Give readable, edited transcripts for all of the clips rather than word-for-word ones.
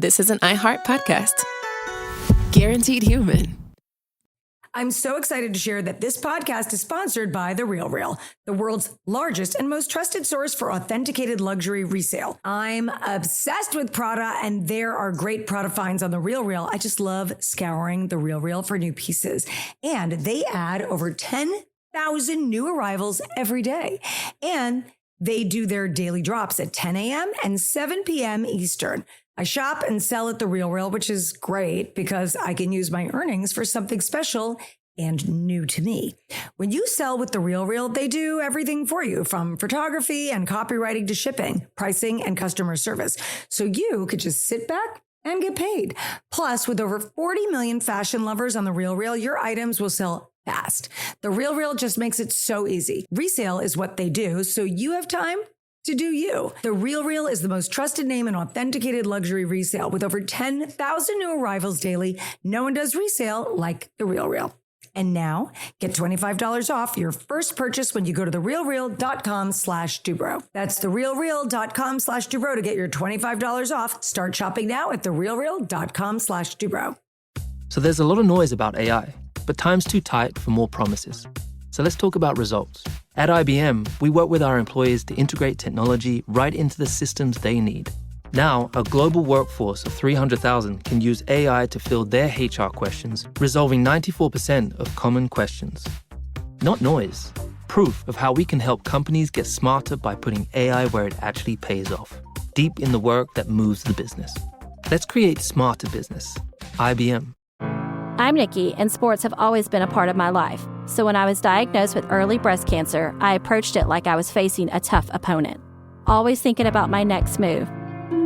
this is an iHeart podcast. Guaranteed human. I'm so excited to share that this podcast is sponsored by The RealReal, the world's largest and most trusted source for authenticated luxury resale. I'm obsessed with Prada, and there are great Prada finds on The RealReal. I just love scouring The RealReal for new pieces. And they add over 10,000 new arrivals every day. And they do their daily drops at 10 a.m. and 7 p.m. Eastern. I shop and sell at The RealReal, which is great because I can use my earnings for something special and new to me. When you sell with The RealReal, they do everything for you, from photography and copywriting to shipping, pricing, and customer service. So you could just sit back and get paid. Plus, with over 40 million fashion lovers on The RealReal, your items will sell fast. The RealReal just makes it so easy. Resale is what they do, so you have time to do you. The RealReal is the most trusted name in authenticated luxury resale. With over 10,000 new arrivals daily, no one does resale like The RealReal. And now, get $25 off your first purchase when you go to therealreal.com/Dubrow. That's therealreal.com/Dubrow to get your $25 off. Start shopping now at therealreal.com/Dubrow. So there's a lot of noise about AI, but time's too tight for more promises. So let's talk about results. At IBM, we work with our employees to integrate technology right into the systems they need. Now, a global workforce of 300,000 can use AI to field their HR questions, resolving 94% of common questions. Not noise, proof of how we can help companies get smarter by putting AI where it actually pays off, deep in the work that moves the business. Let's create smarter business. IBM. I'm Nikki, and sports have always been a part of my life. So when I was diagnosed with early breast cancer, I approached it like I was facing a tough opponent, always thinking about my next move.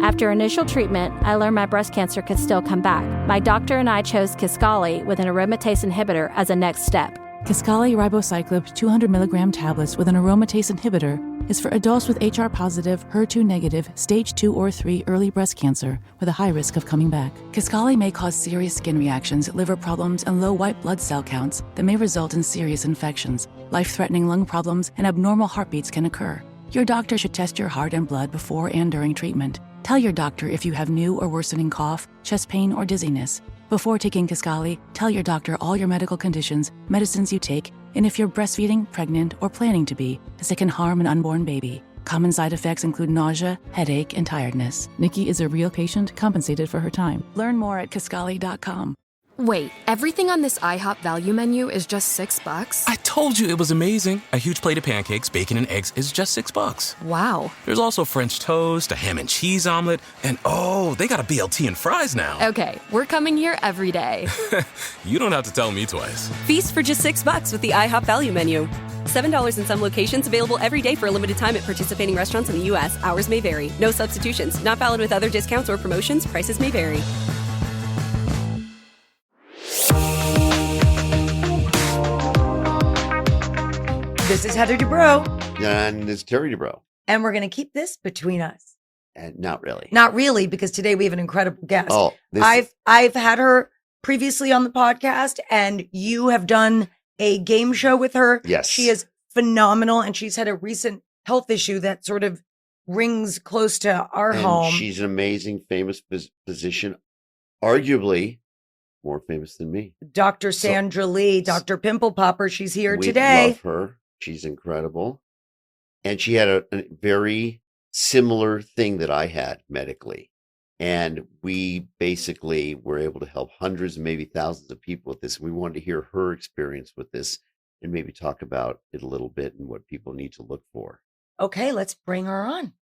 After initial treatment, I learned my breast cancer could still come back. My doctor and I chose Kisqali with an aromatase inhibitor as a next step. Kisqali ribociclib 200 milligram tablets with an aromatase inhibitor is for adults with HR-positive, HER2-negative, stage 2 or 3 early breast cancer with a high risk of coming back. Kisqali may cause serious skin reactions, liver problems, and low white blood cell counts that may result in serious infections. Life-threatening lung problems and abnormal heartbeats can occur. Your doctor should test your heart and blood before and during treatment. Tell your doctor if you have new or worsening cough, chest pain, or dizziness. Before taking Kisqali, tell your doctor all your medical conditions, medicines you take, and if you're breastfeeding, pregnant, or planning to be, as it can harm an unborn baby. Common side effects include nausea, headache, and tiredness. Nikki is a real patient compensated for her time. Learn more at Kisqali.com. Wait, everything on this IHOP value menu is just $6? I told you it was amazing. A huge plate of pancakes, bacon, and eggs is just $6. Wow. There's also French toast, a ham and cheese omelet, and oh, they got a BLT and fries now. Okay, we're coming here every day. You don't have to tell me twice. Feast for just $6 with the IHOP value menu. $7 in some locations, available every day for a limited time at participating restaurants in the U.S. Hours may vary. No substitutions. Not valid with other discounts or promotions. Prices may vary. This is Heather Dubrow. And it's Terry Dubrow. And we're going to keep this between us. And not really. Not really, because today we have an incredible guest. Oh, I've had her previously on the podcast, and you have done a game show with her. Yes. She is phenomenal, and she's had a recent health issue that sort of rings close to our home. She's an amazing, famous physician, arguably more famous than me. Dr. Sandra Lee, Dr. Pimple Popper, she's here today. We love her. She's incredible. And she had a very similar thing that I had medically. And we basically were able to help hundreds and maybe thousands of people with this. We wanted to hear her experience with this and maybe talk about it a little bit and what people need to look for. Okay, let's bring her on.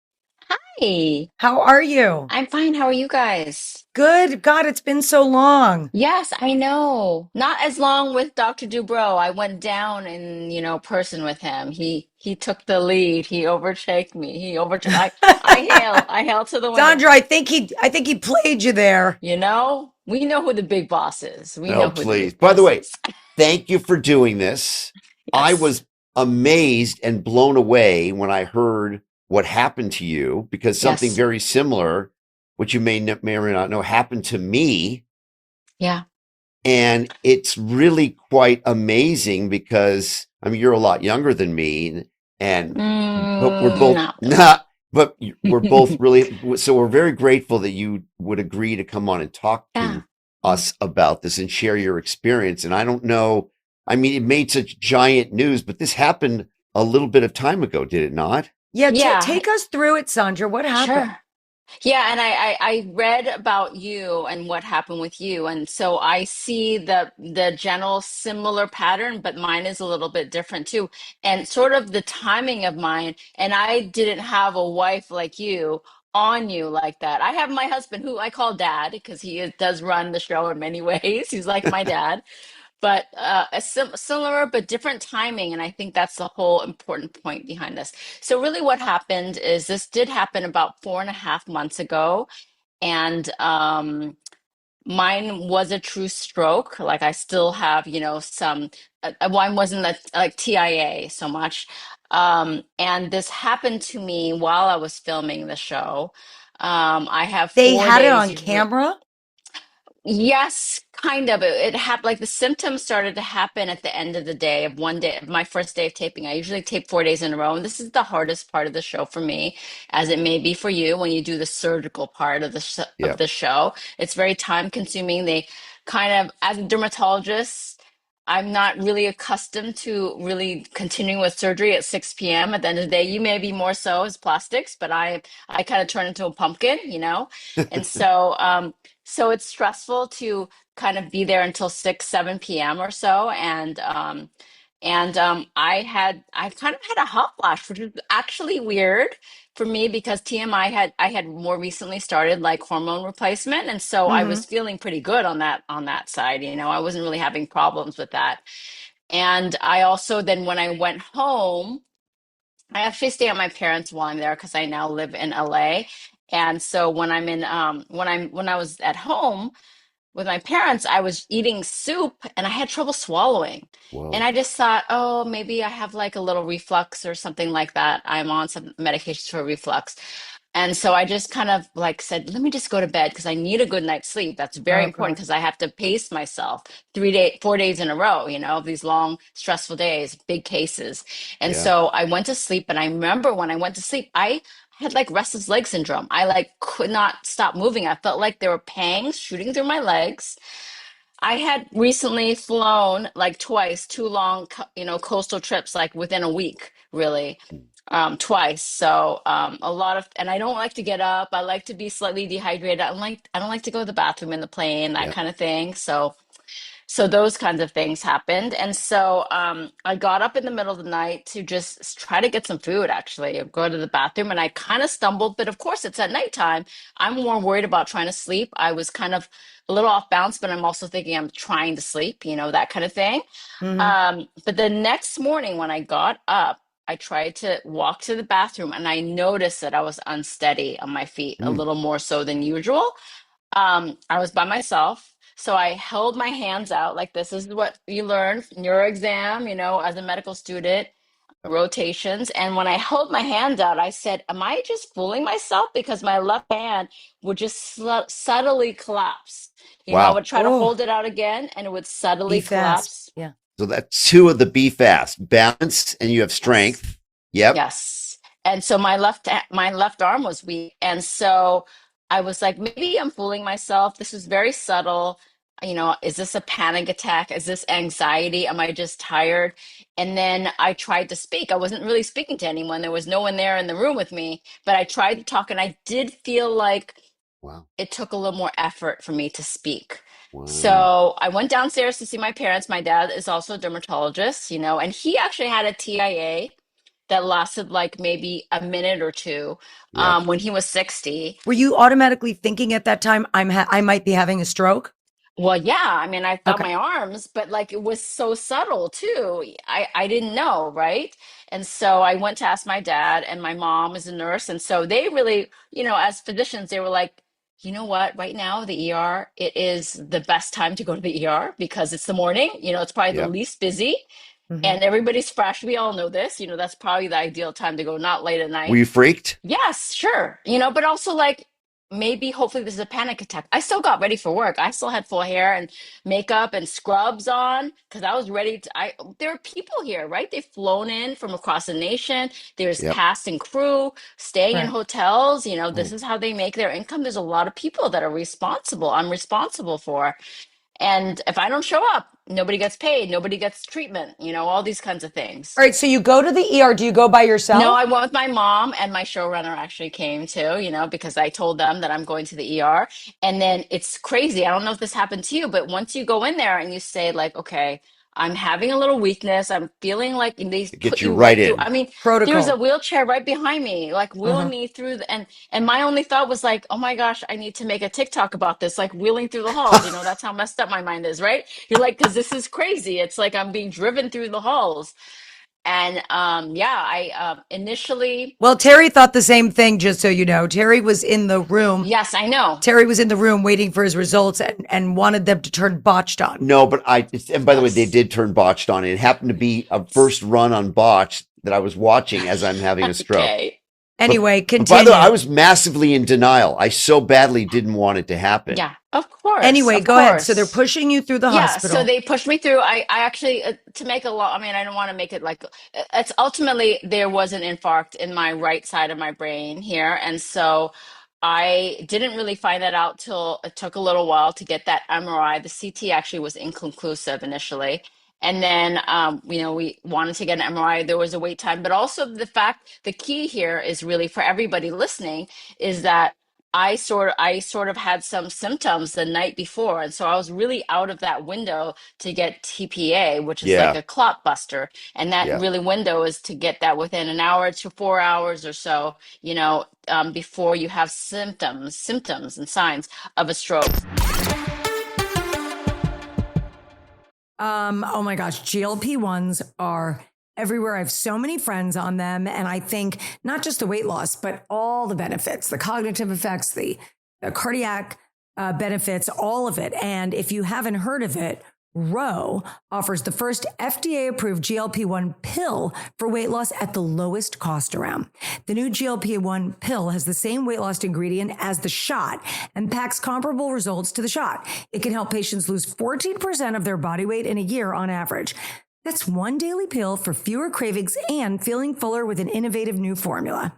Hi, How are you? I'm fine. How are you guys? Good. God, it's been so long. Yes, I know. Not as long with Dr. Dubrow. I went down in, person with him. He took the lead. He overtook me. I hail to the winner. Sandra, I think he played you there. We know who the big boss is. We know Oh, who the please. big By the boss way, is. thank you for doing this. I Yes. was amazed and blown away when I heard what happened to you, because something Yes. very similar, which you may or may not know, happened to me. Yeah. And it's really quite amazing because, I mean, you're a lot younger than me, and but we're both Not really. not. but we're both really, so we're very grateful that you would agree to come on and talk Yeah. to us about this and share your experience. And I don't know, I mean, it made such giant news, but this happened a little bit of time ago, did it not? Yeah, Yeah, take us through it, Sandra. What happened? sure. Yeah, and I read about you and what happened with you, and so I see the general similar pattern, but mine is a little bit different too, and sort of the timing of mine. And I didn't have a wife like you on you like that. I have my husband, who I call dad, because does run the show in many ways. He's like my dad, but similar but different timing, and I think that's the whole important point behind this. So really what happened is this did happen about 4.5 months ago, and mine was a true stroke. Like I still have, some, mine wasn't like TIA so much. And this happened to me while I was filming the show. I have They four had it days on camera? Yes, kind of. It happened, like the symptoms started to happen at the end of the day of one day, of my first day of taping. I usually tape 4 days in a row, and this is the hardest part of the show for me, as it may be for you when you do the surgical part of Yeah. the show. It's very time consuming. They kind of, as a dermatologist, I'm not really accustomed to really continuing with surgery at 6 p.m. At the end of the day, you may be more so as plastics, but I kind of turn into a pumpkin. And so it's stressful to kind of be there until 6, 7 p.m. or so. And I kind of had a hot flash, which is actually weird for me because I had more recently started like hormone replacement. And so I Mm-hmm. was feeling pretty good on that side. I wasn't really having problems with that. And I also then when I went home, I actually stay at my parents' while I'm there because I now live in LA. And so when I'm in when I was at home with my parents, I was eating soup and I had trouble swallowing. And Whoa. I just thought, oh, maybe I have like a little reflux or something like that. I'm on some medications for reflux. And so I just kind of like said, let me just go to bed because I need a good night's sleep. That's very Oh important God. because I have to pace myself 4 days in a row, these long, stressful days, big cases. And Yeah. so I went to sleep. And I remember when I went to sleep, I had like restless leg syndrome. I like could not stop moving. I felt like there were pangs shooting through my legs. I had recently flown like twice, two long, coastal trips, like within a week, really, twice. So a lot of, and I don't like to get up. I like to be slightly dehydrated. I don't like to go to the bathroom in the plane, that Yeah. kind of thing. So those kinds of things happened. And so I got up in the middle of the night to just try to get some food, actually, go to the bathroom. And I kind of stumbled, but of course, it's at nighttime. I'm more worried about trying to sleep. I was kind of a little off balance, but I'm also thinking I'm trying to sleep, that kind of thing. Mm-hmm. But the next morning when I got up, I tried to walk to the bathroom and I noticed that I was unsteady on my feet a Mm. little more so than usual. I was by myself. So I held my hands out like this is what you learn in your exam, as a medical student, rotations. And when I held my hands out, I said, am I just fooling myself? Because my left hand would just subtly collapse. I Wow. would try to Oh, hold it out again and it would be subtly fast. collapse. Yeah. So that's two of the B.E.F.A.S.T, balance, and you have Yes. strength. Yep. Yes. And so my left arm was weak. And so I was like, maybe I'm fooling myself. This is very subtle. Is this a panic attack? Is this anxiety? Am I just tired? And then I tried to speak. I wasn't really speaking to anyone. There was no one there in the room with me, but I tried to talk and I did feel like Wow. it took a little more effort for me to speak. Wow. So I went downstairs to see my parents. My dad is also a dermatologist, and he actually had a TIA that lasted like maybe a minute or two Yep. when he was 60. Were you automatically thinking at that time, I might be having a stroke? Well, yeah, I mean, I felt Okay. my arms, but like it was so subtle too. I didn't know, right? And so I went to ask my dad, and my mom is a nurse. And so they really, as physicians, they were like, you know what, right now, the ER, it is the best time to go to the ER because it's the morning, it's probably the Yep. least busy Mm-hmm. and everybody's fresh. We all know this, that's probably the ideal time to go, not late at Were night. you freaked? Yes, sure. But also like maybe hopefully this is a panic attack. I still got ready for work. I still had full hair and makeup and scrubs on because I was ready to. There are people here, right? They've flown in from across the nation. There's Yep. cast and crew staying in Right. hotels. You know, this Mm. is how they make their income. There's a lot of people that are responsible. I'm responsible for. And if I don't show up, nobody gets paid, nobody gets treatment, you know, all these kinds of things. All right, so you go to the ER. Do you go by yourself? No, I went with my mom, and my showrunner actually came too, you know, because I told them that I'm going to the ER. And then it's crazy. I don't know if this happened to you, but once you go in there and you say, like, okay, I'm having a little weakness. I'm feeling like they Get put you you right right through. in. I mean, Protocol. there's a wheelchair right behind me, like wheeling Uh-huh. me through and my only thought was like, oh my gosh, I need to make a TikTok about this, like wheeling through the halls. You know, that's how messed up my mind is, right? You're like, because this is crazy. It's like I'm being driven through the halls. And I initially, Well, Terry thought the same thing, just so you know. Terry was in the room. yes, I know. Terry was in the room waiting for his results and wanted them to turn botched on. No, but and by the way, they Yes. did turn botched on. It happened to be a first run on botched that I was watching as I'm having a stroke. Okay. Anyway, But by continue. the way, I was massively in denial. I so badly didn't want it to happen. Yeah, of course. Anyway, of go ahead. So they're course. pushing you through the Yeah, hospital. so they pushed me through. I actually, to make a lot, I mean, I don't want to make it like, it's ultimately there was an infarct in my right side of my brain here. And so I didn't really find that out till it took a little while to get that MRI. The CT actually was inconclusive initially. And then, you know, we wanted to get an MRI. There was a wait time, but also the key here is really for everybody listening is that I sort of had some symptoms the night before, and so I was really out of that window to get TPA, which is like Yeah. a clot buster, and that Yeah. really window is to get that within an hour to 4 hours or so, you know, before you have symptoms and signs of a stroke. Oh my gosh, GLP-1s are everywhere. I have so many friends on them. And I think not just the weight loss, but all the benefits, the cognitive effects, the cardiac benefits, all of it. And if you haven't heard of it, Ro offers the first FDA-approved GLP-1 pill for weight loss at the lowest cost around. The new GLP-1 pill has the same weight loss ingredient as the shot and packs comparable results to the shot. It can help patients lose 14% of their body weight in a year on average. That's one daily pill for fewer cravings and feeling fuller with an innovative new formula.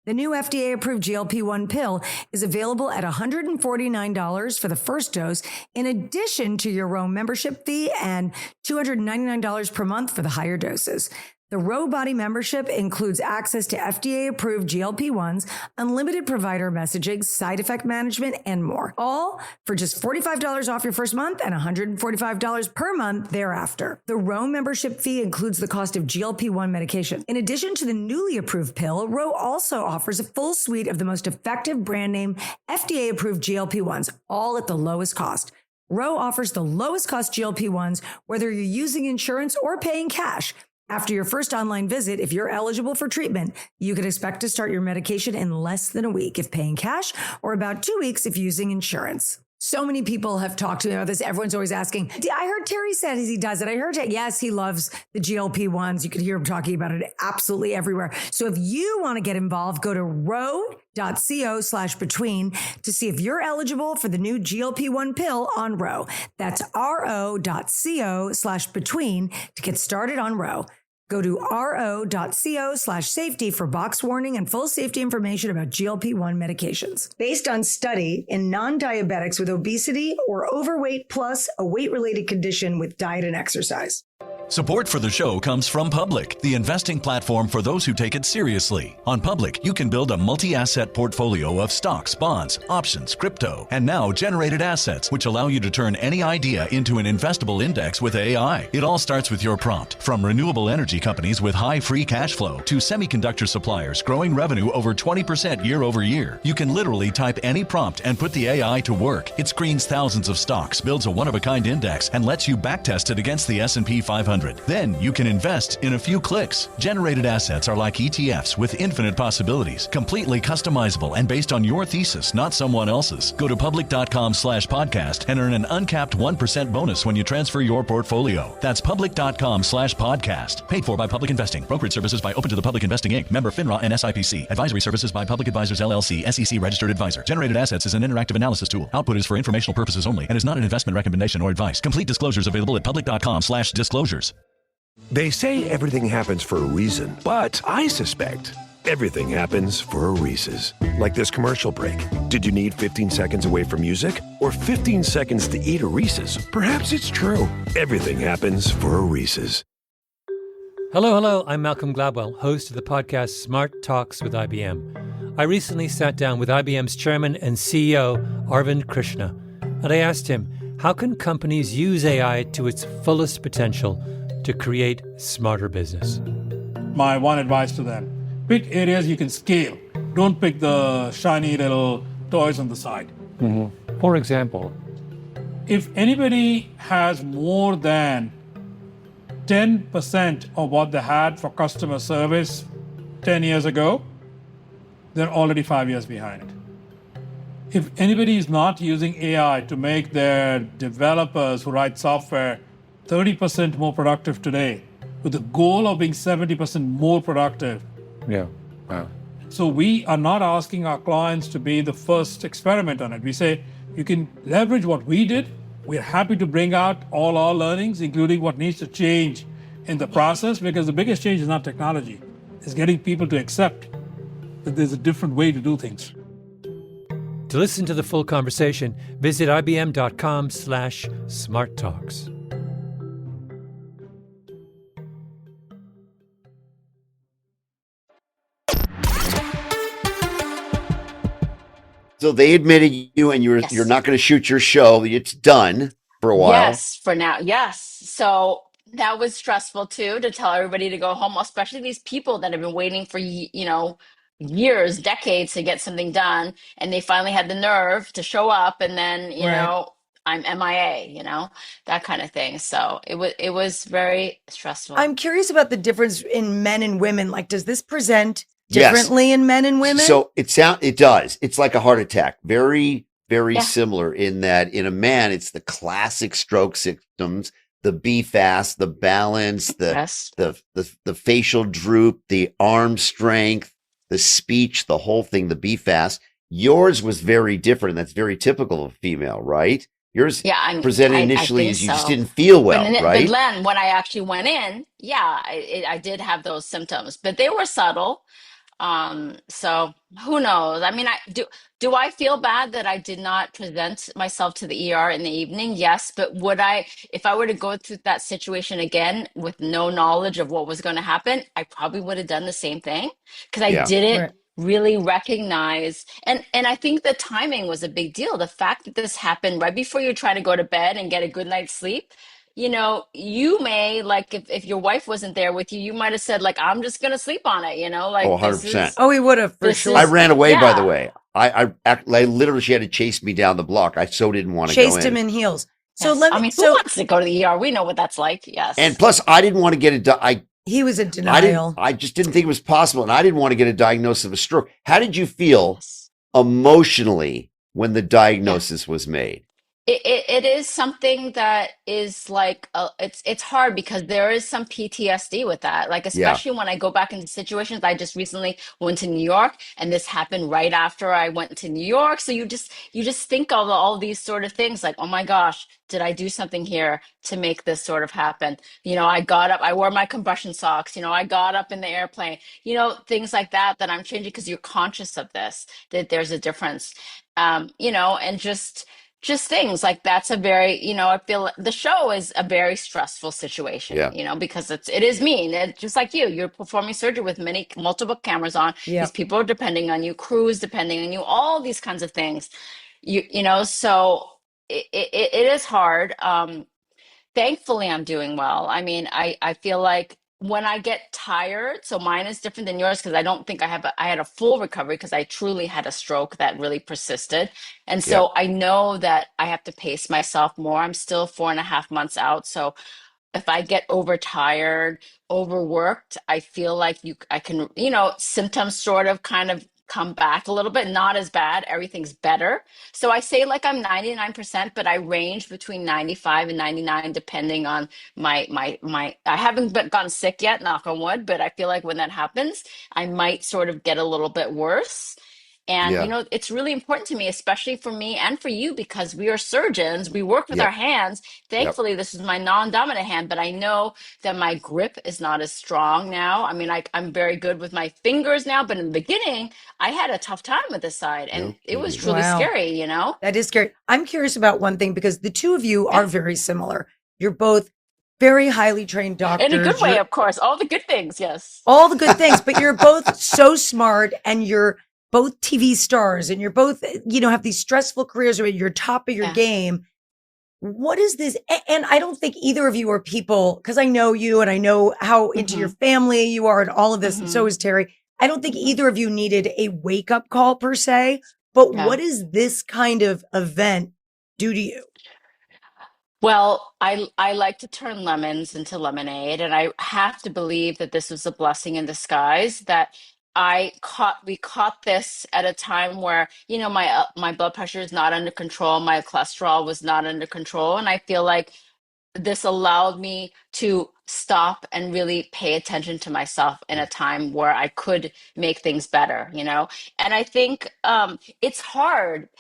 The new FDA-approved GLP-1 pill is available at $149 for the first dose, in addition to your Ro membership fee and $299 per month for the higher doses. The Ro Body membership includes access to FDA-approved GLP-1s, unlimited provider messaging, side effect management, and more. All for just $45 off your first month and $145 per month thereafter. The Ro membership fee includes the cost of GLP-1 medication. In addition to the newly approved pill, Ro also offers a full suite of the most effective brand name FDA-approved GLP-1s, all at the lowest cost. Ro offers the lowest cost GLP-1s, whether you're using insurance or paying cash. After your first online visit, if you're eligible for treatment, you can expect to start your medication in less than a week if paying cash, or about 2 weeks if using insurance. So many people have talked to me about this. Everyone's always asking, I heard Terry said he does it. I heard it. Yes, he loves the GLP-1s. You could hear him talking about it absolutely everywhere. So if you want to get involved, go to ro.co/between to see if you're eligible for the new GLP-1 pill on Ro. That's ro.co/between to get started on Ro. Go to ro.co/safety for box warning and full safety information about GLP-1 medications. Based on study in non-diabetics with obesity or overweight plus a weight-related condition with diet and exercise. Support for the show comes from Public, the investing platform for those who take it seriously. On Public, you can build a multi-asset portfolio of stocks, bonds, options, crypto, and now generated assets, which allow you to turn any idea into an investable index with AI. It all starts with your prompt. From renewable energy companies with high free cash flow to semiconductor suppliers growing revenue over 20% year over year, you can literally type any prompt and put the AI to work. It screens thousands of stocks, builds a one-of-a-kind index, and lets you backtest it against the S&P 500. 1-800. Then you can invest in a few clicks. Generated assets are like ETFs with infinite possibilities, completely customizable and based on your thesis, not someone else's. Go to public.com/podcast and earn an uncapped 1% bonus when you transfer your portfolio. That's public.com/podcast. Paid for by Public Investing. Brokerage services by Open to the Public Investing Inc. Member FINRA and SIPC. Advisory services by Public Advisors LLC, SEC registered advisor. Generated assets is an interactive analysis tool. Output is for informational purposes only and is not an investment recommendation or advice. Complete disclosures available at public.com/disclosures. They say everything happens for a reason, but I suspect everything happens for a Reese's. Like this commercial break. Did you need 15 seconds away from music or 15 seconds to eat a Reese's? Perhaps it's true. Everything happens for a Reese's. Hello, I'm Malcolm Gladwell, host of the podcast Smart Talks with IBM. I recently sat down with IBM's chairman and CEO, Arvind Krishna, and I asked him, how can companies use AI to its fullest potential to create smarter business? My one advice to them, pick areas you can scale. Don't pick the shiny little toys on the side. Mm-hmm. For example? If anybody has more than 10% of what they had for customer service 10 years ago, they're already 5 years behind it. If anybody is not using AI to make their developers who write software 30% more productive today, with the goal of being 70% more productive. Yeah. Wow. So we are not asking our clients to be the first experiment on it. We say, you can leverage what we did. We're happy to bring out all our learnings, including what needs to change in the process, because the biggest change is not technology. It's getting people to accept that there's a different way to do things. To listen to the full conversation, visit ibm.com/smarttalks. So they admitted you, and you're not going to shoot your show. It's done for a while. Yes, for now. Yes. So that was stressful too, to tell everybody to go home, especially these people that have been waiting for, years, decades to get something done. And they finally had the nerve to show up, and then, I'm MIA, that kind of thing. So it was very stressful. I'm curious about the difference in men and women. Like, does this present differently in men and women? So it does. It's like a heart attack. Very, very similar in that in a man, it's the classic stroke symptoms, the B.E.F.A.S.T, the balance, the facial droop, the arm strength, the speech, the whole thing, the B.E.F.A.S.T. Yours was very different. And that's very typical of a female, right? Yours presented initially as you just didn't feel well, right? But then when I actually went in, I did have those symptoms, but they were subtle. So who knows? I mean, do I feel bad that I did not present myself to the ER in the evening? Yes, but would I, if I were to go through that situation again with no knowledge of what was going to happen, I probably would have done the same thing, because I didn't really recognize, and I think the timing was a big deal. The fact that this happened right before you try to go to bed and get a good night's sleep. You may, like, if your wife wasn't there with you, you might have said, like, I'm just going to sleep on it, like, 100%. He would have, for sure. I ran away, by the way. I literally, she had to chase me down the block. I so didn't want to go in. Chased him in heels. So who wants to go to the ER? We know what that's like. Yes. And plus, I didn't want to get he was in denial. I just didn't think it was possible. And I didn't want to get a diagnosis of a stroke. How did you feel emotionally when the diagnosis was made? It is something that is like, it's hard, because there is some PTSD with that. Like, especially when I go back into situations. I just recently went to New York, and this happened right after I went to New York. So you just think of all these sort of things, like, oh my gosh, did I do something here to make this sort of happen? I got up, I wore my compression socks, I got up in the airplane, things like that I'm changing, because you're conscious of this, that there's a difference, and just things like that's a very, I feel the show is a very stressful situation, because it is me. It's just like you're performing surgery with multiple cameras on. These people are depending on you, crews depending on you, all these kinds of things, so it is hard. Thankfully, I'm doing well. I mean, I feel like when I get tired, so mine is different than yours, because I don't think I had a full recovery, because I truly had a stroke that really persisted. And so I know that I have to pace myself more. I'm still 4.5 months out. So if I get overtired, overworked, I feel like I can, symptoms sort of kind of come back a little bit, not as bad. Everything's better. So I say like I'm 99%, but I range between 95 and 99 depending on my I haven't gotten sick yet, knock on wood, but I feel like when that happens, I might sort of get a little bit worse. And, Yeah. it's really important to me, especially for me and for you, because we are surgeons. We work with our Yep. hands. Yep. Thankfully, this is my non-dominant hand, but I know that my grip is not as strong now. I mean, I'm very good with my fingers now, but in the beginning, I had a tough time with this side, and No it was kidding. truly Wow. scary, That is scary. I'm curious about one thing because the two of you Yeah. are very similar. You're both very highly trained doctors. In a good way, You're of course. All the good things, yes. all the good things, but you're both so smart and you're both TV stars and you're both, have these stressful careers where you're top of your Yeah. game. What is this? And I don't think either of you are people, because I know you and I know how into your family you are and all of this, and so is Terry. I don't think either of you needed a wake up call per se, but Yeah. what does this kind of event do to you? Well, I like to turn lemons into lemonade, and I have to believe that this was a blessing in disguise that we caught this at a time where, my blood pressure is not under control, my cholesterol was not under control, and I feel like this allowed me to stop and really pay attention to myself in a time where I could make things better, And I think it's hard.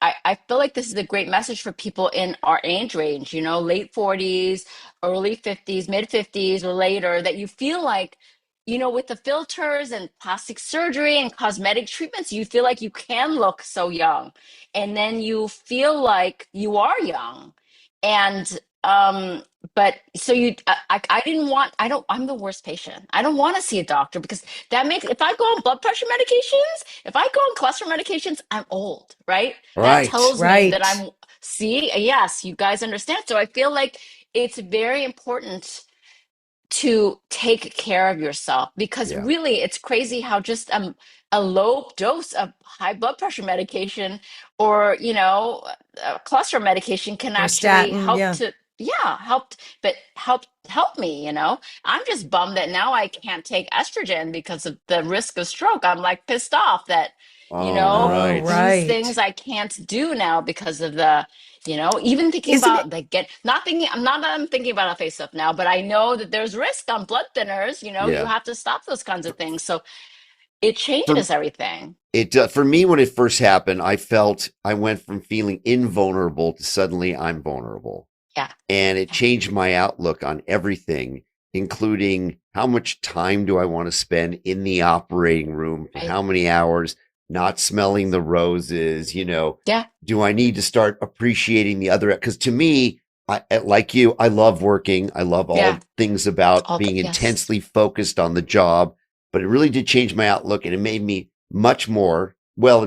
I feel like this is a great message for people in our age range, late 40s, early 50s, mid 50s, or later, that you feel like, with the filters and plastic surgery and cosmetic treatments, you feel like you can look so young. And then you feel like you are young. And, but so I didn't want, I'm the worst patient. I don't want to see a doctor because if I go on blood pressure medications, if I go on cholesterol medications, I'm old, right? That tells me that yes, you guys understand. So I feel like it's very important to take care of yourself because Yeah. really it's crazy how just a low dose of high blood pressure medication or cholesterol medication can Or actually statin, help yeah. to help me. I'm just bummed that now I can't take estrogen because of the risk of stroke. I'm like pissed off that Oh, right. these things I can't do now because of the even thinking Isn't about I'm thinking about a facelift now, but I know that there's risk on blood thinners. You Yeah. have to stop those kinds of things. So it For, changes everything. for me, when it first happened, I went from feeling invulnerable to suddenly I'm vulnerable. Yeah. And it changed my outlook on everything, including how much time do I want to spend in the operating room, for how many hours, not smelling the roses, Yeah. Do I need to start appreciating the other? Because to me, like you, I love working. I love all things about being intensely focused on the job, but it really did change my outlook and it made me it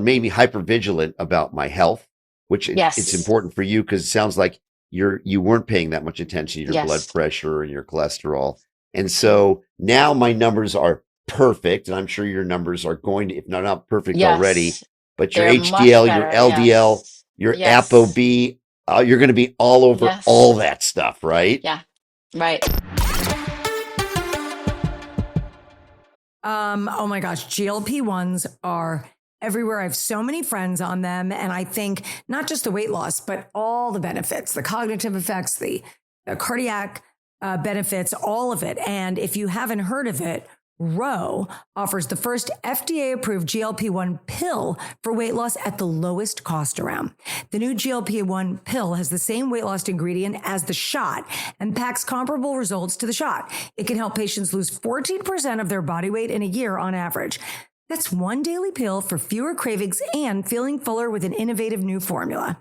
made me hyper vigilant about my health, which it's important for you because it sounds like you weren't paying that much attention to your blood pressure and your cholesterol. And so now my numbers are perfect. And I'm sure your numbers are going to, if not perfect already, but your HDL, your LDL, your ApoB, you're going to be all over all that stuff, right? Yeah. Right. Oh my gosh, GLP-1s are everywhere. I have so many friends on them. And I think not just the weight loss, but all the benefits, the cognitive effects, the cardiac benefits, all of it. And if you haven't heard of it, Ro offers the first FDA-approved GLP-1 pill for weight loss at the lowest cost around. The new GLP-1 pill has the same weight loss ingredient as the shot and packs comparable results to the shot. It can help patients lose 14% of their body weight in a year on average. That's one daily pill for fewer cravings and feeling fuller with an innovative new formula.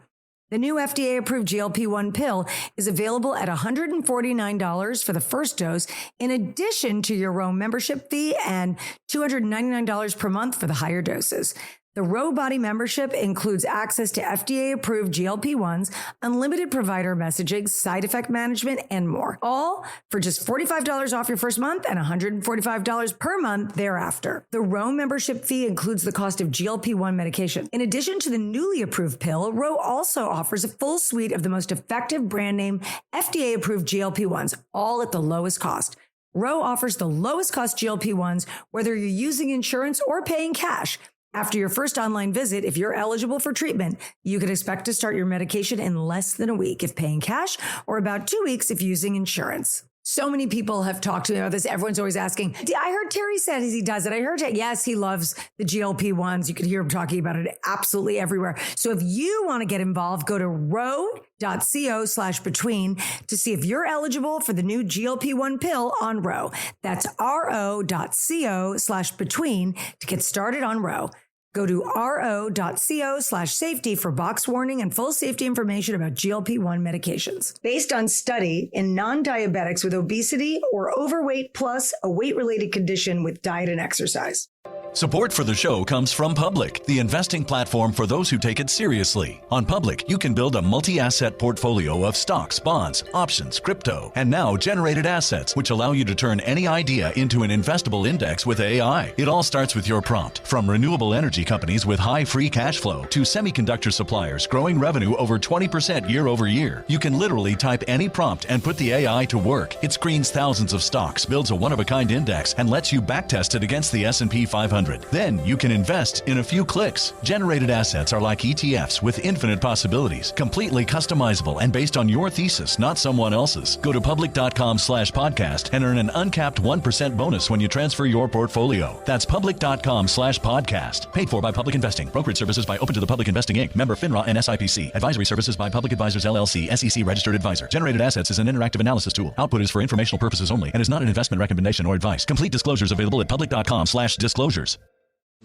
The new FDA-approved GLP-1 pill is available at $149 for the first dose, in addition to your Ro membership fee and $299 per month for the higher doses. The Row Body membership includes access to FDA-approved GLP-1s, unlimited provider messaging, side effect management, and more. All for just $45 off your first month and $145 per month thereafter. The Row membership fee includes the cost of GLP-1 medication. In addition to the newly approved pill, Row also offers a full suite of the most effective brand name FDA-approved GLP-1s, all at the lowest cost. Row offers the lowest cost GLP-1s, whether you're using insurance or paying cash. After your first online visit, if you're eligible for treatment, you can expect to start your medication in less than a week if paying cash, or about 2 weeks if using insurance. So many people have talked to me about this. Everyone's always asking, I heard Terry said he does it. I heard it. Yes, he loves the GLP-1s. You could hear him talking about it absolutely everywhere. So if you want to get involved, go to row.co/between to see if you're eligible for the new GLP-1 pill on Row. That's ro.co/between to get started on Row. Go to ro.co/safety for box warning and full safety information about GLP-1 medications. Based on study in non-diabetics with obesity or overweight plus a weight-related condition with diet and exercise. Support for the show comes from Public, the investing platform for those who take it seriously. On Public, you can build a multi-asset portfolio of stocks, bonds, options, crypto, and now generated assets, which allow you to turn any idea into an investable index with AI. It all starts with your prompt. From renewable energy companies with high free cash flow to semiconductor suppliers growing revenue over 20% year over year, you can literally type any prompt and put the AI to work. It screens thousands of stocks, builds a one-of-a-kind index, and lets you backtest it against the S&P 500. Then you can invest in a few clicks. Generated assets are like ETFs with infinite possibilities, completely customizable and based on your thesis, not someone else's. Go to public.com/podcast and earn an uncapped 1% bonus when you transfer your portfolio. That's public.com/podcast. Paid for by Public Investing. Brokerage services by Open to the Public Investing Inc. Member FINRA and SIPC. Advisory services by Public Advisors LLC, SEC registered advisor. Generated assets is an interactive analysis tool. Output is for informational purposes only and is not an investment recommendation or advice. Complete disclosures available at public.com/disclosures.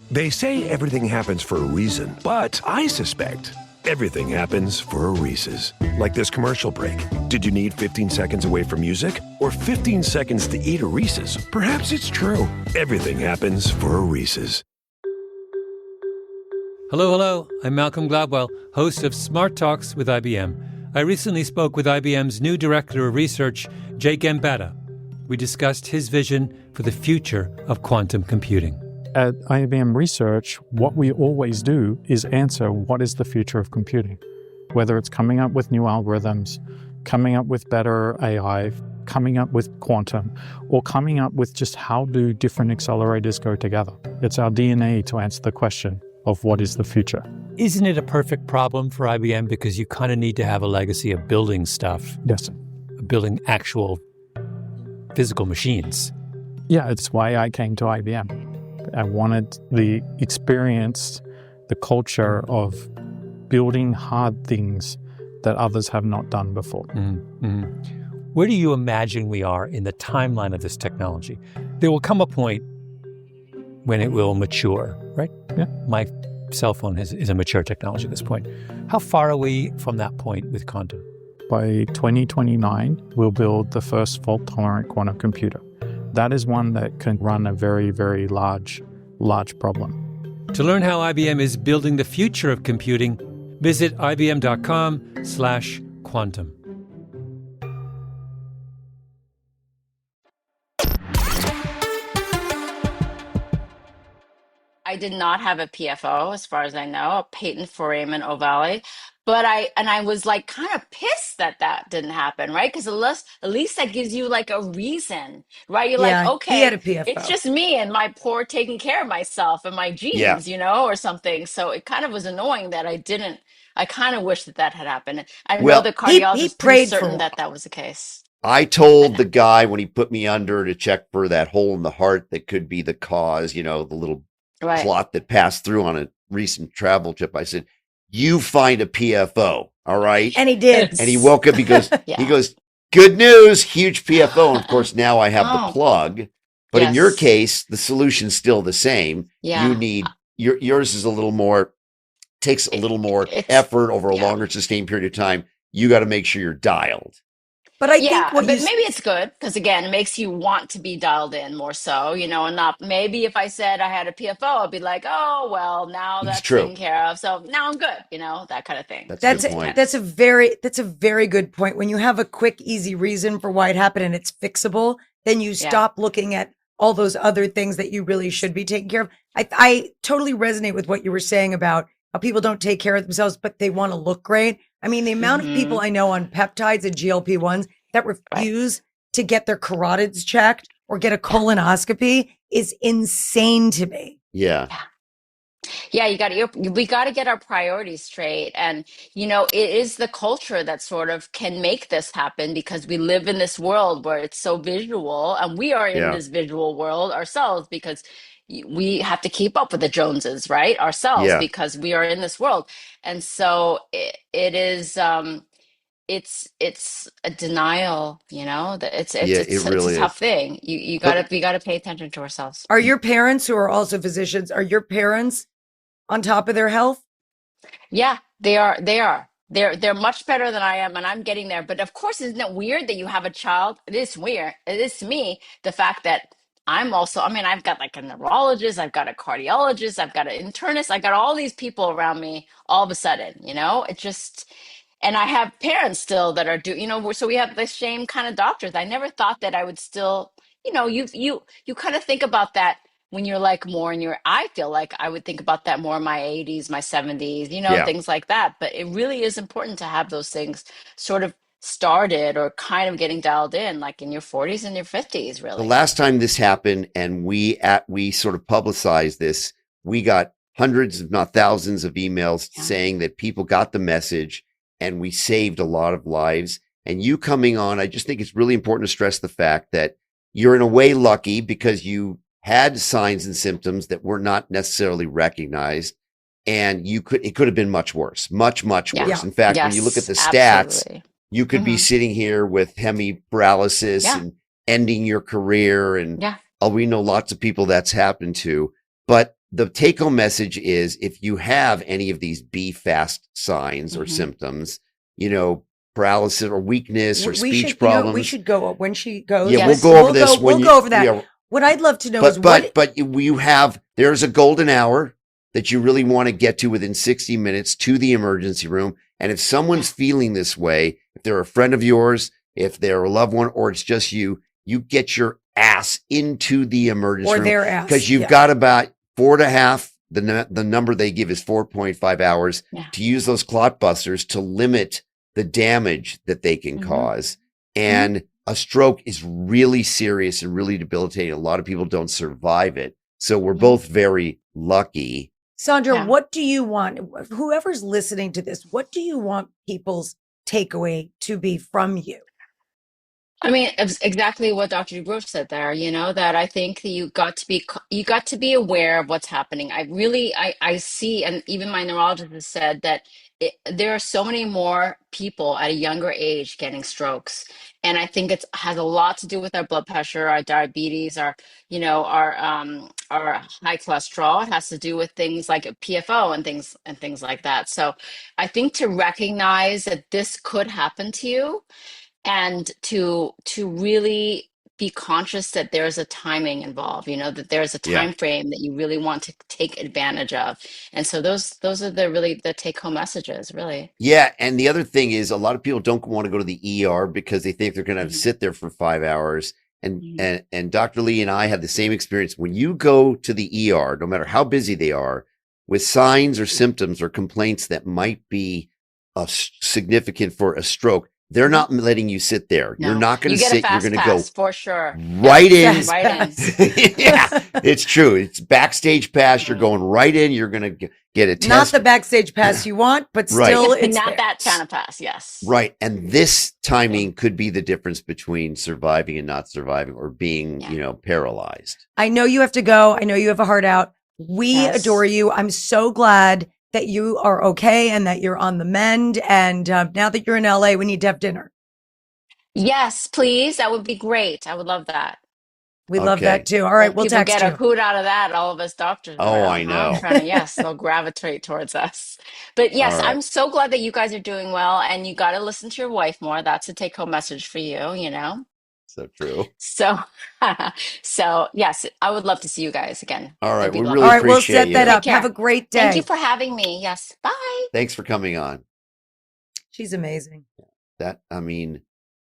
They say everything happens for a reason, but I suspect everything happens for a Reese's. Like this commercial break. Did you need 15 seconds away from music or 15 seconds to eat a Reese's? Perhaps it's true. Everything happens for a Reese's. Hello. I'm Malcolm Gladwell, host of Smart Talks with IBM. I recently spoke with IBM's new director of research, Jay Gambetta. We discussed his vision for the future of quantum computing. At IBM Research, what we always do is answer what is the future of computing, whether it's coming up with new algorithms, coming up with better AI, coming up with quantum, or coming up with just how do different accelerators go together. It's our DNA to answer the question of what is the future. Isn't it a perfect problem for IBM because you kind of need to have a legacy of building stuff? Yes. Building actual physical machines. Yeah, it's why I came to IBM. I wanted the experience, the culture of building hard things that others have not done before. Mm-hmm. Where do you imagine we are in the timeline of this technology? There will come a point when it will mature, right? Yeah. My cell phone is a mature technology at this point. How far are we from that point with quantum? By 2029, we'll build the first fault-tolerant quantum computer. That is one that can run a very, very large problem. To learn how IBM is building the future of computing, visit ibm.com/quantum. I did not have a PFO, as far as I know, a patent foramen ovale. But I was like kind of pissed that didn't happen, right? Because at least that gives you like a reason, right? You're like, okay, he had a PFO. It's just me and my poor taking care of myself and my genes, or something. So it kind of was annoying that I kind of wish that had happened. I know the cardiologist is pretty certain that was the case. I told the guy when he put me under to check for that hole in the heart that could be the cause, the little clot that passed through on a recent travel trip. I said, you find a PFO, all right? And he did. And he woke up, he goes, good news, huge PFO. And of course, now I have the plug. But in your case, the solution's still the same. Yeah. You need, yours is takes a little more effort over a longer sustained period of time. You got to make sure you're dialed. But I think Yeah, what but you maybe it's good because again, it makes you want to be dialed in more so, and not maybe if I said I had a PFO, I'd be like, oh, well, now It's that's true. taken care of. So now I'm good, that kind of thing. That's a That's good point. that's a very good point. When you have a quick, easy reason for why it happened and it's fixable, then you stop looking at all those other things that you really should be taking care of. I totally resonate with what you were saying about how people don't take care of themselves, but they want to look great. I mean, the amount of people I know on peptides and GLP-1s that refuse to get their carotids checked or get a colonoscopy is insane to me. Yeah. Yeah, we got to get our priorities straight. And, it is the culture that sort of can make this happen because we live in this world where it's so visual and we are in Yeah. this visual world ourselves because we have to keep up with the Joneses, right? Ourselves Yeah. because we are in this world. And so it is, it's a denial, that it's Yeah, it it's a really tough is. thing. We gotta pay attention to ourselves. Are your parents, who are also physicians, are your parents on top of their health? Yeah, they are. They are. They're much better than I am, and I'm getting there. But of course, isn't it weird that you have a child? It is weird. It is to me the fact that I'm also. I mean, I've got like a neurologist, I've got a cardiologist, I've got an internist, I got all these people around me. All of a sudden, it just. And I have parents still that are so we have the same kind of doctors. I never thought that I would still. You kind of think about that when you're like more in I feel like I would think about that more in my 80s, my 70s, Yeah. things like that. But it really is important to have those things sort of started or kind of getting dialed in, like in your 40s and your 50s, The really. last time this happened and we sort of publicized this, we got hundreds, if not thousands of emails saying that people got the message and we saved a lot of lives. And you coming on, I just think it's really important to stress the fact that you're in a way lucky because you had signs and symptoms that were not necessarily recognized. And it could have been much worse, much, much worse. In fact, when you look at the stats, you could be sitting here with hemiparalysis and ending your career. And we know lots of people that's happened to. But the take home message is if you have any of these B.E.F.A.S.T signs or symptoms, paralysis or weakness or speech problems. We should go when she goes. Yeah, we'll go over this. We'll go over that. Yeah. What I'd love to know is but there's a golden hour that you really want to get to within 60 minutes to the emergency room. And if someone's feeling this way, if they're a friend of yours, if they're a loved one, or it's just you get your ass into the emergency room. Or their ass. Because you've got about 4.5, the number they give is 4.5 hours to use those clot busters to limit the damage that they can cause. And a stroke is really serious and really debilitating. A lot of people don't survive it. So we're both very lucky. Sandra, what do you want? Whoever's listening to this, what do you want people's takeaway to be from you? I mean, it's exactly what Dr. Dubrow said there, that I think that you got to be aware of what's happening. I see, and even my neurologist has said that there are so many more people at a younger age getting strokes. And I think it has a lot to do with our blood pressure, our diabetes, our high cholesterol. It has to do with things like PFO and things like that. So I think to recognize that this could happen to you, and to really be conscious that there's a timing involved, that there's a time frame that you really want to take advantage of. And so those are the take home messages, really. Yeah. And the other thing is a lot of people don't want to go to the ER because they think they're going to have to sit there for 5 hours. And Dr. Lee and I had the same experience. When you go to the ER, no matter how busy they are, with signs or symptoms or complaints that might be significant for a stroke, they're not letting you sit there. No. You're not going to sit. You're going to go for sure. Right in. Right in. Yeah, it's true. It's backstage pass. You're going right in. You're going to get a test. Not the backstage pass you want, but still it's not there. That kind of pass. Yes. Right. And this timing could be the difference between surviving and not surviving or being, paralyzed. I know you have to go. I know you have a heart out. We adore you. I'm so glad that you are okay and that you're on the mend. And now that you're in LA, we need to have dinner. Yes, please. That would be great. I would love that. We love Okay. that too. All right, we'll People text get a you. hoot out of that. All of us doctors. Oh, are, I know. Trying to, yes, they'll gravitate towards us. But yes, All right. I'm so glad that you guys are doing well, and you got to listen to your wife more. That's a take-home message for you, you know? So true. So, so yes, I would love to see you guys again. All right. It'd be We lovely. really All right, we'll appreciate set that you. up. Take Have a care. great day. Thank you for having me. Yes. Bye. Thanks for coming on. She's amazing.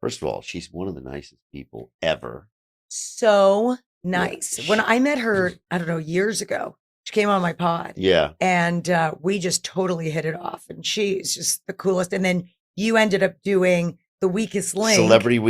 First of all, she's one of the nicest people ever. So nice. When I met her, I don't know, years ago, she came on my pod. Yeah. And we just totally hit it off. And she's just the coolest. And then you ended up doing the Weakest Link. Celebrity's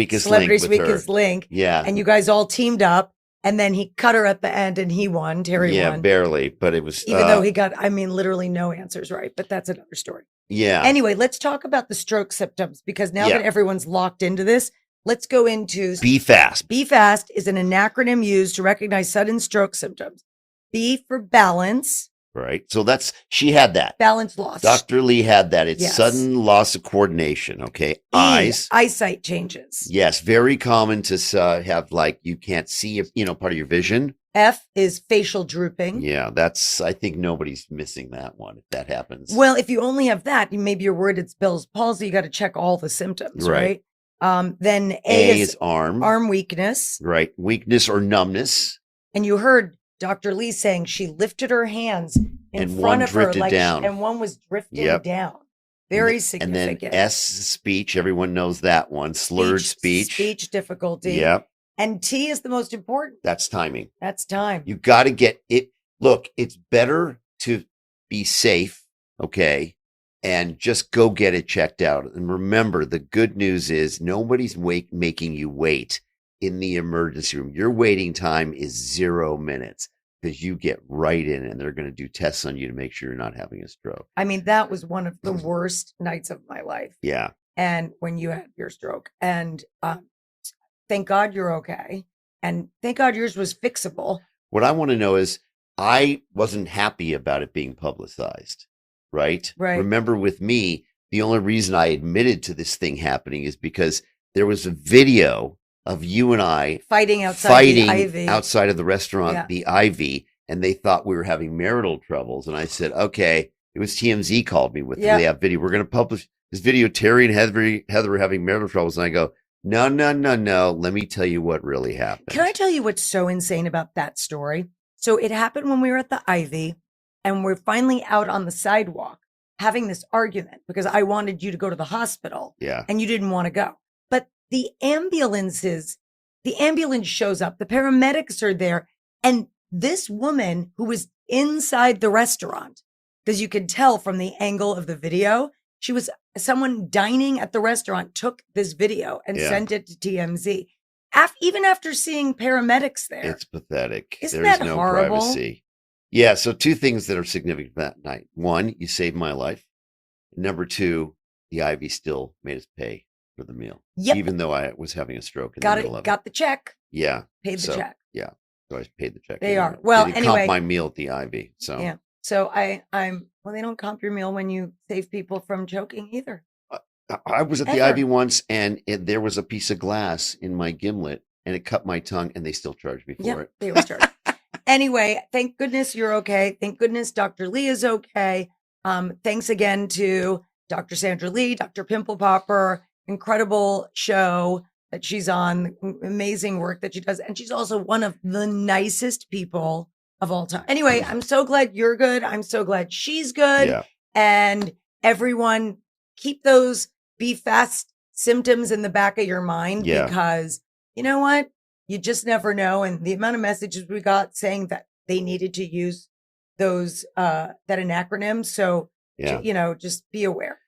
Weakest Link. Yeah. And you guys all teamed up. And then he cut her at the end and he won. Terry Yeah, won. barely. But it was. Even though he got, literally no answers right. But that's another story. Yeah. Anyway, let's talk about the stroke symptoms because now that everyone's locked into this, let's go into B.E.F.A.S.T. B.E.F.A.S.T is an acronym used to recognize sudden stroke symptoms. B for balance. Right. So she had that. Balance loss. Dr. Lee had that. It's Yes. sudden loss of coordination. Okay. Eyes. Eyesight changes. Yes. Very common to have you can't see, part of your vision. F is facial drooping. Yeah. I think nobody's missing that one if that happens. Well, if you only have that, maybe you're worried it's Bell's palsy. You got to check all the symptoms, right? Then A is arm. Arm weakness. Right. Weakness or numbness. And you heard Dr. Lee saying she lifted her hands in And front one of her, drifted down. and one was drifting Yep. down. Very And significant. then S, speech. Everyone knows that one. Slurred speech. Speech difficulty. Yep. And T is the most important. That's timing. That's time. You got to get it. Look, it's better to be safe, okay, and just go get it checked out. And remember, the good news is nobody's making you wait in the emergency room. Your waiting time is 0 minutes because you get right in and they're going to do tests on you to make sure you're not having a stroke. That was one of the worst nights of my life. Yeah. And when you had your stroke, and thank God you're okay. And thank God yours was fixable. What I want to know is I wasn't happy about it being publicized, right? Right. Remember with me, the only reason I admitted to this thing happening is because there was a video of you and I fighting outside the Ivy. Outside of the restaurant, Yeah. the Ivy, and they thought we were having marital troubles. And I said, okay, it was TMZ called me with the video. We're going to publish this video. Terry and Heather were having marital troubles. And I go, no. Let me tell you what really happened. Can I tell you what's so insane about that story? So it happened when we were at the Ivy and we're finally out on the sidewalk having this argument because I wanted you to go to the hospital. Yeah. And you didn't want to go. But the ambulance shows up, the paramedics are there, and this woman who was inside the restaurant, because you could tell from the angle of the video, she was someone dining at the restaurant, took this video and sent it to TMZ. Even after seeing paramedics there. It's pathetic. Isn't There's that no horrible? privacy. Yeah. So 2 things that are significant that night. 1, you saved my life. Number 2, the Ivy still made us pay for the meal. Yep. Even though I was having a stroke in the middle of it. Got the check. Yeah. Paid the check. Yeah. So I paid the check. They anyway. are. Well, they didn't anyway. comp my meal at the Ivy. So Yeah. So they don't comp your meal when you save people from choking either. I was at the Ivy once and there was a piece of glass in my gimlet and it cut my tongue and they still charged me for it. They always charge. Anyway, thank goodness you're okay. Thank goodness Dr. Lee is okay. Thanks again to Dr. Sandra Lee, Dr. Pimple Popper, incredible show that she's on, amazing work that she does. And she's also one of the nicest people of all time. Anyway, I'm so glad you're good. I'm so glad she's good. Yeah. And everyone keep those B.E.F.A.S.T symptoms in the back of your mind because you know what? You just never know. And the amount of messages we got saying that they needed to use those, that an acronym. So, just be aware.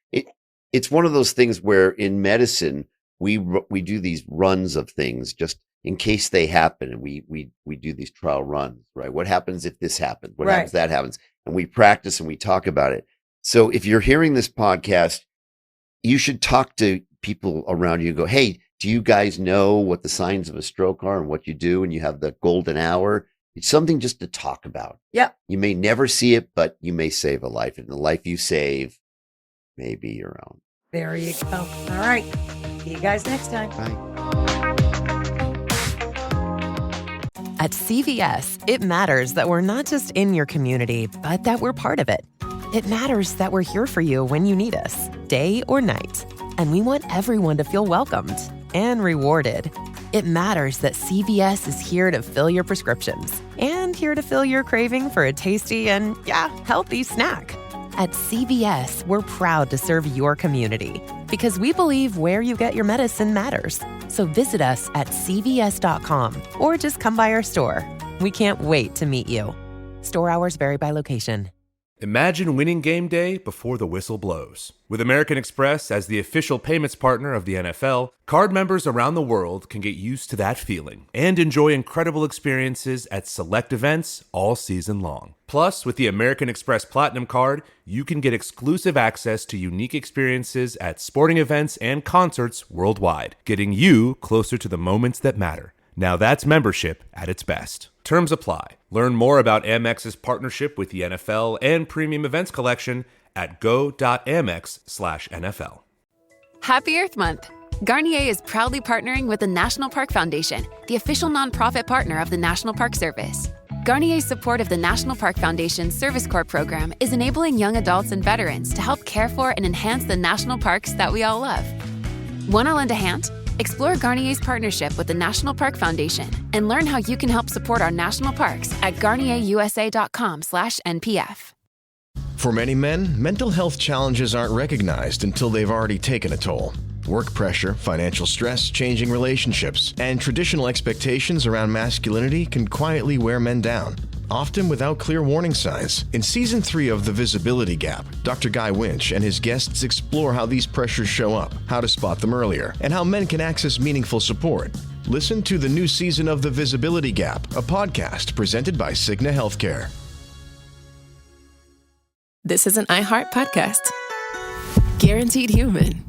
It's one of those things where in medicine, we do these runs of things just in case they happen. And we do these trial runs, right? What happens if this happens? What happens if that happens? And we practice and we talk about it. So if you're hearing this podcast, you should talk to people around you and go, hey, do you guys know what the signs of a stroke are and what you do? And you have the golden hour. It's something just to talk about. Yeah. You may never see it, but you may save a life. And the life you save may be your own. There you go. All right. See you guys next time. Bye. At CVS, it matters that we're not just in your community, but that we're part of it. It matters that we're here for you when you need us, day or night. And we want everyone to feel welcomed and rewarded. It matters that CVS is here to fill your prescriptions and here to fill your craving for a tasty and, healthy snack. At CVS, we're proud to serve your community because we believe where you get your medicine matters. So visit us at cvs.com or just come by our store. We can't wait to meet you. Store hours vary by location. Imagine winning game day before the whistle blows. With American Express as the official payments partner of the NFL, card members around the world can get used to that feeling and enjoy incredible experiences at select events all season long. Plus, with the American Express Platinum Card, you can get exclusive access to unique experiences at sporting events and concerts worldwide, getting you closer to the moments that matter. Now that's membership at its best. Terms apply. Learn more about Amex's partnership with the NFL and premium events collection at go.amex/NFL. Happy Earth Month! Garnier is proudly partnering with the National Park Foundation, the official nonprofit partner of the National Park Service. Garnier's support of the National Park Foundation's Service Corps program is enabling young adults and veterans to help care for and enhance the national parks that we all love. Want to lend a hand? Explore Garnier's partnership with the National Park Foundation and learn how you can help support our national parks at garnierusa.com/NPF. For many men, mental health challenges aren't recognized until they've already taken a toll. Work pressure, financial stress, changing relationships, and traditional expectations around masculinity can quietly wear men down, often without clear warning signs. In Season 3 of The Visibility Gap, Dr. Guy Winch and his guests explore how these pressures show up, how to spot them earlier, and how men can access meaningful support. Listen to the new season of The Visibility Gap, a podcast presented by Cigna Healthcare. This is an iHeart podcast. Guaranteed Human.